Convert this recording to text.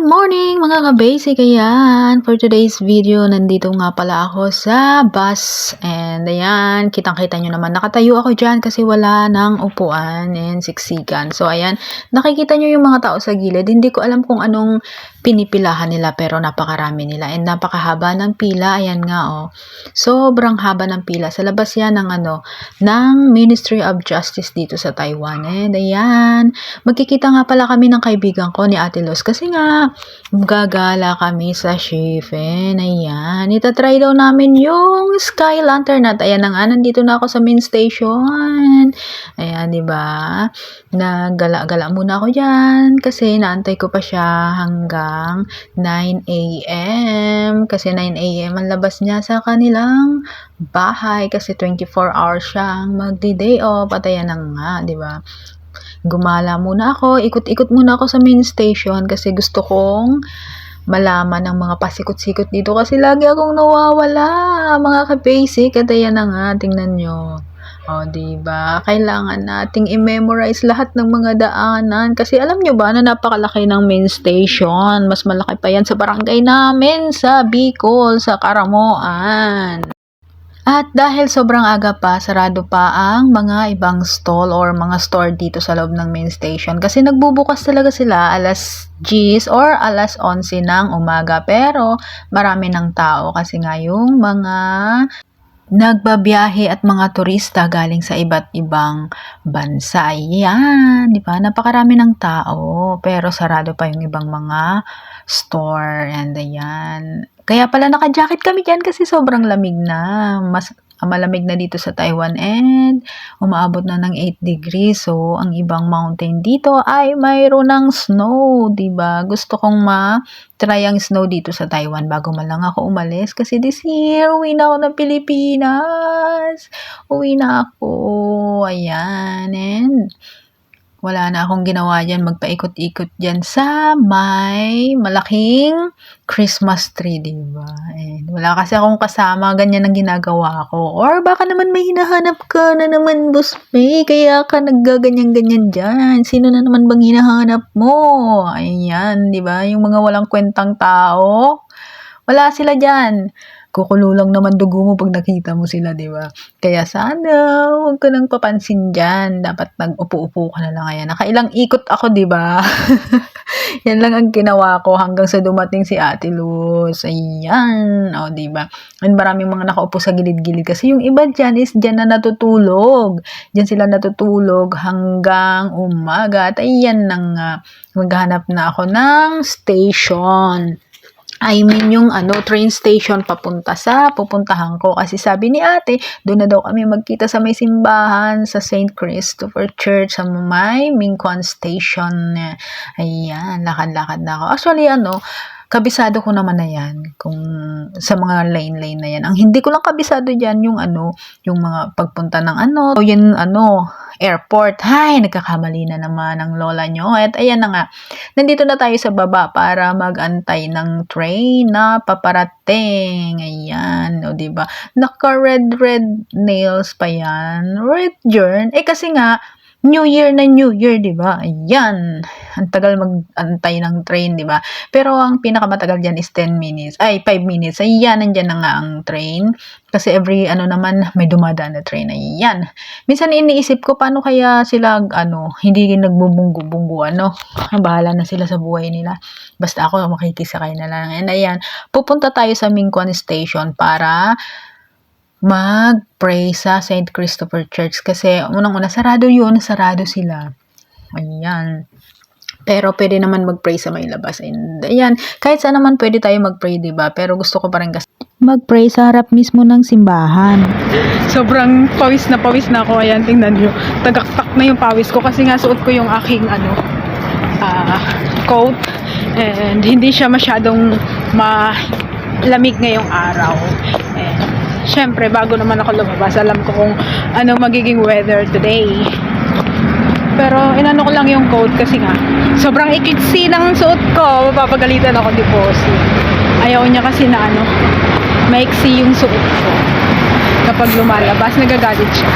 Good morning mga ka-basic, ayan. For today's video, nandito nga pala ako sa bus. And ayan, kitang-kita nyo naman, nakatayo ako dyan kasi wala nang upuan and siksikan. So ayan, nakikita nyo yung mga tao sa gilid. Hindi ko alam kung anong pinipilahan nila pero napakarami nila. And napakahaba ng pila, ayan nga oh. Sobrang haba ng pila. Sa labas yan ng ng Ministry of Justice dito sa Taiwan. And ayan, magkikita nga pala kami ng kaibigan ko ni Ate Luz kasi nga gagala kami sa Shifen. Ayan, itatry daw namin yung Sky Lantern at ayan na nga, nandito na ako sa main station. Ayan, diba? Nagala-gala muna ako dyan kasi naantay ko pa siya hanggang 9 a.m. kasi 9 a.m. ang labas niya sa kanilang bahay kasi 24 hours siyang magdi-day off at ayan na nga, diba? Gumala muna ako, ikot-ikot muna ako sa main station kasi gusto kong malaman ang mga pasikot-sikot dito kasi lagi akong nawawala, mga ka-basic. At ayan na nga, tingnan nyo. O, diba? Kailangan nating i-memorize lahat ng mga daanan kasi alam nyo ba na napakalaki ng main station. Mas malaki pa yan sa barangay namin sa Bicol, sa Karamoan. At dahil sobrang aga pa, sarado pa ang mga ibang stall or mga store dito sa loob ng main station. Kasi nagbubukas talaga sila alas 10 or alas 11 ng umaga. Pero marami ng tao kasi nga yung mga nagbabiyahe at mga turista galing sa iba't ibang bansa. Ayan, di ba? Napakarami ng tao. Pero sarado pa yung ibang mga store. And ayan. Kaya pala naka-jacket kami dyan kasi sobrang lamig na. Mas malamig na dito sa Taiwan and umaabot na ng 8 degrees. So, ang ibang mountain dito ay mayroon ng snow, diba? Gusto kong ma-try ang snow dito sa Taiwan bago man lang ako umalis kasi this year, uwi na ako ng Pilipinas. Uwi na ako. Ayan. And wala na akong ginawa dyan, magpaikot-ikot dyan sa may malaking Christmas tree, diba? And wala kasi akong kasama, ganyan ang ginagawa ko. Or baka naman may hinahanap ka na naman, Boss May, kaya ka naggaganyan-ganyan dyan. Sino na naman bang hinahanap mo? Ayan, diba? Yung mga walang kwentang tao, wala sila dyan. Kukulo lang naman dugo mo pag nakita mo sila, di ba? Kaya sana, huwag ka nang papansin dyan. Dapat nag-upo-upo ka na lang. Ayan, nakailang ikot ako, di ba? Yan lang ang ginawa ko hanggang sa dumating si Ate Luz. Ayan, o, di ba? And maraming mga nakaupo sa gilid-gilid kasi yung iba dyan is dyan na natutulog. Dyan sila natutulog hanggang umaga. At ayan nang maghanap na ako ng station. I mean yung train station pupuntahan ko kasi sabi ni ate, doon na daw kami magkita sa may simbahan sa St. Christopher Church sa may Mingkwan Station. Ayan, lakad-lakad na ako. Actually, kabisado ko naman na yan kung sa mga lane na yan. Ang hindi ko lang kabisado dyan yung yung mga pagpunta ng o yun airport. Hay, nagkakamali na naman ang lola nyo. At ayan na nga, nandito na tayo sa baba para mag-antay ng train na paparating. Ayan, o diba? Naka-red nails pa yan. Red yarn. Kasi nga, New Year na New Year, diba? Ayan. Ang tagal mag-antay ng train, diba? Pero ang pinakamatagal dyan is 10 minutes. Ay, 5 minutes. Ayan, nandyan na nga ang train. Kasi every, naman, may dumadaan na train. Ayan. Minsan iniisip ko, paano kaya sila, hindi nagbubunggu-bunggu, bahala na sila sa buhay nila. Basta ako, makikisakay na lang. And ayan, pupunta tayo sa Mingkwan Station para mag-pray sa St. Christopher Church kasi unang-una sarado sila. Ayan. Pero pwede naman mag-pray sa may labas. And ayan, kahit saan naman pwede tayo mag-pray, diba? Pero gusto ko pa rin kasi mag-pray sa harap mismo ng simbahan. Sobrang pawis na ako. Ayan, tingnan nyo. Tagaktak na yung pawis ko kasi nga suot ko yung aking coat. And hindi siya masyadong malamig ngayong araw. And syempre, bago naman ako lumabas, alam ko kung ano magiging weather today. Pero inano ko lang yung coat kasi nga sobrang ikiksi ng suot ko. Mapapagalitan ako ni Bossy. Ayaw niya kasi na maiksi yung suot ko. Kapag lumalabas, nagagalit siya.